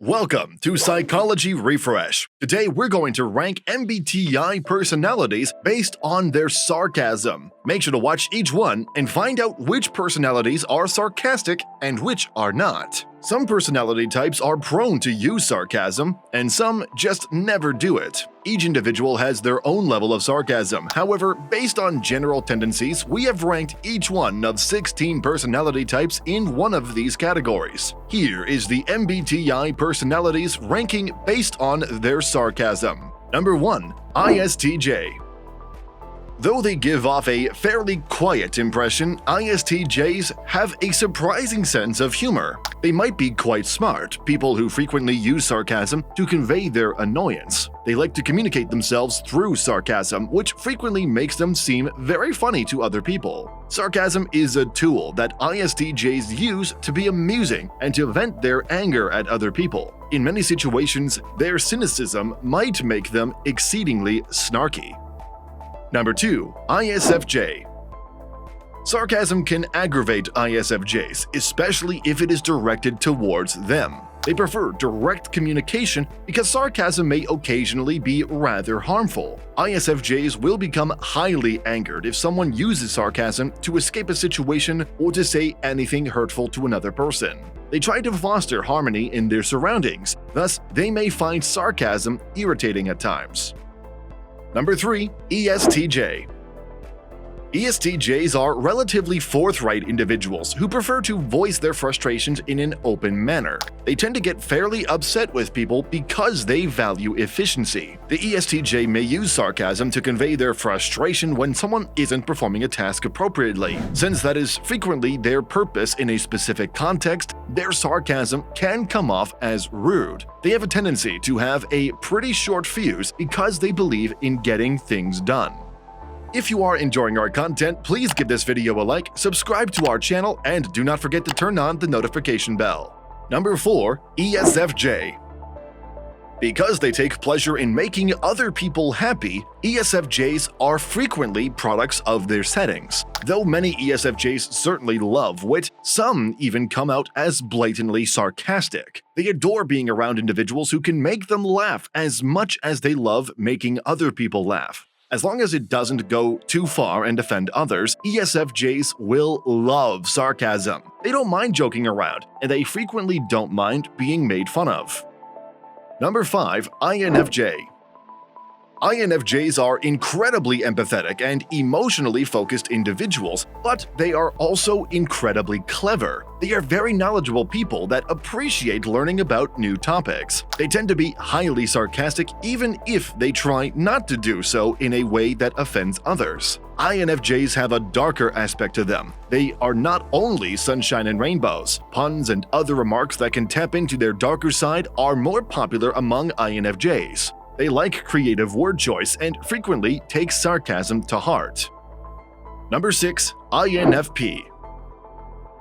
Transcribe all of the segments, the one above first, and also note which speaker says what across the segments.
Speaker 1: Welcome to Psychology Refresh. Today we're going to rank MBTI personalities based on their sarcasm. Make sure to watch each one and find out which personalities are sarcastic and which are not. Some personality types are prone to use sarcasm, and some just never do it. Each individual has their own level of sarcasm. However, based on general tendencies, we have ranked each one of 16 personality types in one of these categories. Here is the MBTI personalities ranking based on their sarcasm. Number 1. ISTJ. Though they give off a fairly quiet impression, ISTJs have a surprising sense of humor. They might be quite smart, people who frequently use sarcasm to convey their annoyance. They like to communicate themselves through sarcasm, which frequently makes them seem very funny to other people. Sarcasm is a tool that ISTJs use to be amusing and to vent their anger at other people. In many situations, their cynicism might make them exceedingly snarky. Number 2. ISFJ. Sarcasm can aggravate ISFJs, especially if it is directed towards them. They prefer direct communication because sarcasm may occasionally be rather harmful. ISFJs will become highly angered if someone uses sarcasm to escape a situation or to say anything hurtful to another person. They try to foster harmony in their surroundings, thus they may find sarcasm irritating at times. Number 3. ESTJ. ESTJs are relatively forthright individuals who prefer to voice their frustrations in an open manner. They tend to get fairly upset with people because they value efficiency. The ESTJ may use sarcasm to convey their frustration when someone isn't performing a task appropriately. Since that is frequently their purpose in a specific context, their sarcasm can come off as rude. They have a tendency to have a pretty short fuse because they believe in getting things done. If you are enjoying our content, please give this video a like, subscribe to our channel, and do not forget to turn on the notification bell. Number 4. ESFJ. Because they take pleasure in making other people happy, ESFJs are frequently products of their settings. Though many ESFJs certainly love wit, some even come out as blatantly sarcastic. They adore being around individuals who can make them laugh as much as they love making other people laugh. As long as it doesn't go too far and offend others, ESFJs will love sarcasm. They don't mind joking around, and they frequently don't mind being made fun of. Number 5. INFJ. INFJs are incredibly empathetic and emotionally focused individuals, but they are also incredibly clever. They are very knowledgeable people that appreciate learning about new topics. They tend to be highly sarcastic even if they try not to do so in a way that offends others. INFJs have a darker aspect to them. They are not only sunshine and rainbows. Puns and other remarks that can tap into their darker side are more popular among INFJs. They like creative word choice and frequently take sarcasm to heart. Number 6. INFP.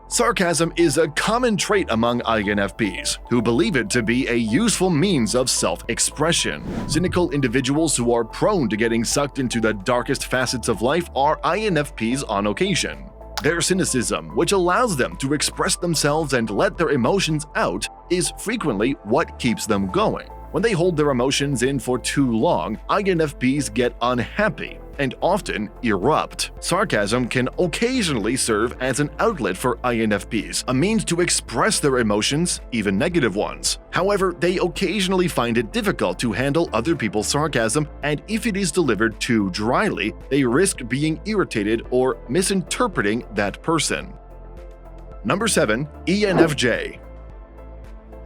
Speaker 1: Sarcasm is a common trait among INFPs, who believe it to be a useful means of self-expression. Cynical individuals who are prone to getting sucked into the darkest facets of life are INFPs on occasion. Their cynicism, which allows them to express themselves and let their emotions out, is frequently what keeps them going. When they hold their emotions in for too long, INFPs get unhappy and often erupt. Sarcasm can occasionally serve as an outlet for INFPs, a means to express their emotions, even negative ones. However, they occasionally find it difficult to handle other people's sarcasm, and if it is delivered too dryly, they risk being irritated or misinterpreting that person. Number 7. ENFJ.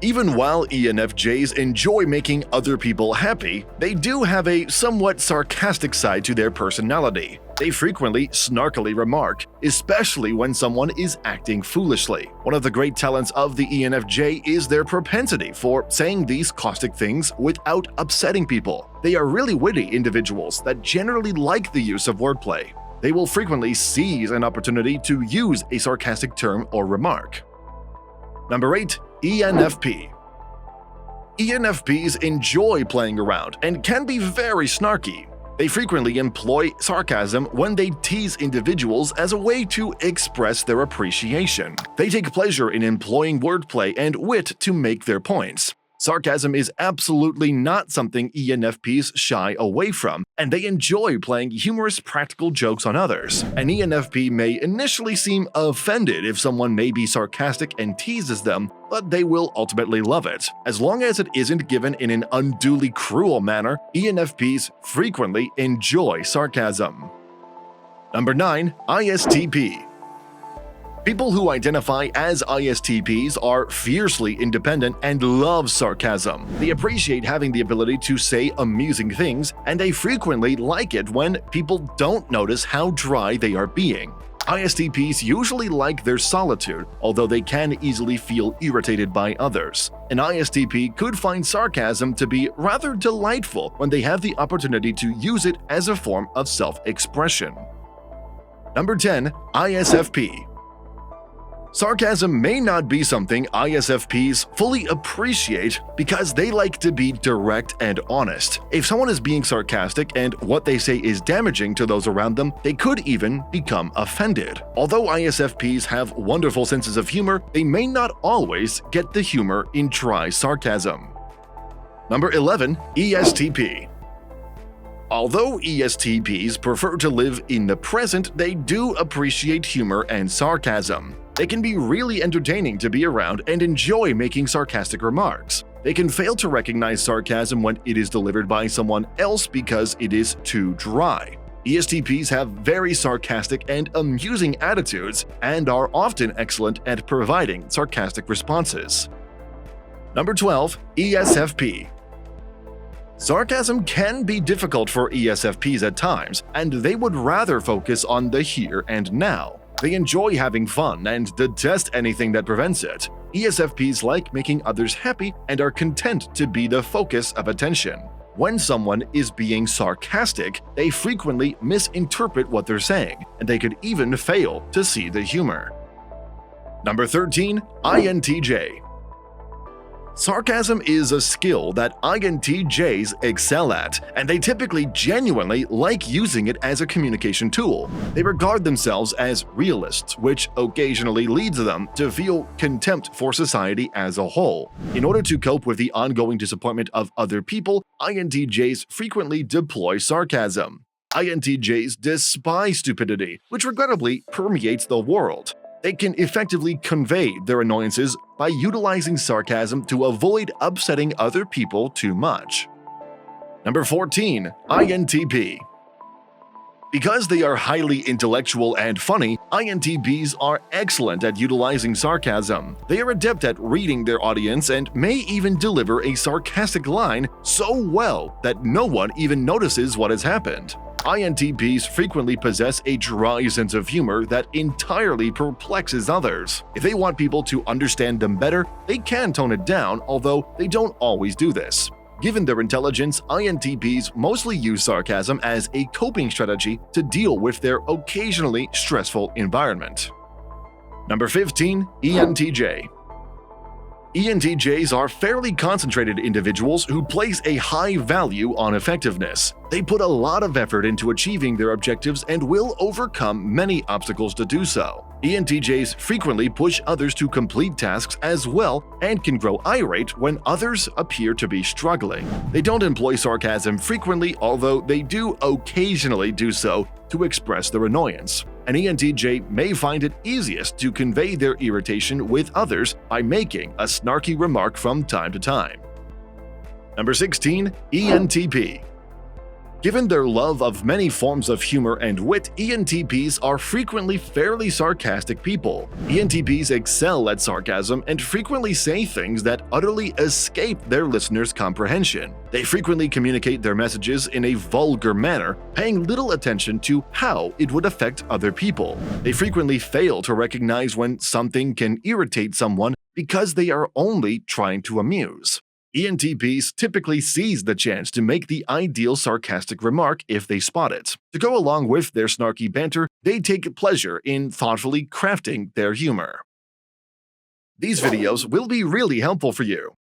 Speaker 1: Even while ENFJs enjoy making other people happy, they do have a somewhat sarcastic side to their personality. They frequently snarkily remark, especially when someone is acting foolishly. One of the great talents of the ENFJ is their propensity for saying these caustic things without upsetting people. They are really witty individuals that generally like the use of wordplay. They will frequently seize an opportunity to use a sarcastic term or remark. Number 8. ENFP. ENFPs enjoy playing around and can be very snarky. They frequently employ sarcasm when they tease individuals as a way to express their appreciation. They take pleasure in employing wordplay and wit to make their points. Sarcasm is absolutely not something ENFPs shy away from, and they enjoy playing humorous practical jokes on others. An ENFP may initially seem offended if someone may be sarcastic and teases them, but they will ultimately love it. As long as it isn't given in an unduly cruel manner, ENFPs frequently enjoy sarcasm. Number 9. ISTP. People who identify as ISTPs are fiercely independent and love sarcasm. They appreciate having the ability to say amusing things, and they frequently like it when people don't notice how dry they are being. ISTPs usually like their solitude, although they can easily feel irritated by others. An ISTP could find sarcasm to be rather delightful when they have the opportunity to use it as a form of self-expression. Number 10. ISFP. Sarcasm may not be something ISFPs fully appreciate because they like to be direct and honest. If someone is being sarcastic and what they say is damaging to those around them, they could even become offended. Although ISFPs have wonderful senses of humor, they may not always get the humor in dry sarcasm. Number 11. ESTP. Although ESTPs prefer to live in the present, they do appreciate humor and sarcasm. They can be really entertaining to be around and enjoy making sarcastic remarks. They can fail to recognize sarcasm when it is delivered by someone else because it is too dry. ESTPs have very sarcastic and amusing attitudes and are often excellent at providing sarcastic responses. Number 12. ESFP. Sarcasm can be difficult for ESFPs at times, and they would rather focus on the here and now. They enjoy having fun and detest anything that prevents it. ESFPs like making others happy and are content to be the focus of attention. When someone is being sarcastic, they frequently misinterpret what they're saying, and they could even fail to see the humor. Number 13. INTJ. Sarcasm is a skill that INTJs excel at, and they typically genuinely like using it as a communication tool. They regard themselves as realists, which occasionally leads them to feel contempt for society as a whole. In order to cope with the ongoing disappointment of other people, INTJs frequently deploy sarcasm. INTJs despise stupidity, which regrettably permeates the world. They can effectively convey their annoyances by utilizing sarcasm to avoid upsetting other people too much. Number 14. INTP. Because they are highly intellectual and funny, INTPs are excellent at utilizing sarcasm. They are adept at reading their audience and may even deliver a sarcastic line so well that no one even notices what has happened. INTPs frequently possess a dry sense of humor that entirely perplexes others. If they want people to understand them better, they can tone it down, although they don't always do this. Given their intelligence, INTPs mostly use sarcasm as a coping strategy to deal with their occasionally stressful environment. Number 15. ENTJ. ENTJs are fairly concentrated individuals who place a high value on effectiveness. They put a lot of effort into achieving their objectives and will overcome many obstacles to do so. ENTJs frequently push others to complete tasks as well and can grow irate when others appear to be struggling. They don't employ sarcasm frequently, although they do occasionally do so to express their annoyance. An ENTJ may find it easiest to convey their irritation with others by making a snarky remark from time to time. Number 16. ENTP. Given their love of many forms of humor and wit, ENTPs are frequently fairly sarcastic people. ENTPs excel at sarcasm and frequently say things that utterly escape their listeners' comprehension. They frequently communicate their messages in a vulgar manner, paying little attention to how it would affect other people. They frequently fail to recognize when something can irritate someone because they are only trying to amuse. ENTPs typically seize the chance to make the ideal sarcastic remark if they spot it. To go along with their snarky banter, they take pleasure in thoughtfully crafting their humor. These videos will be really helpful for you.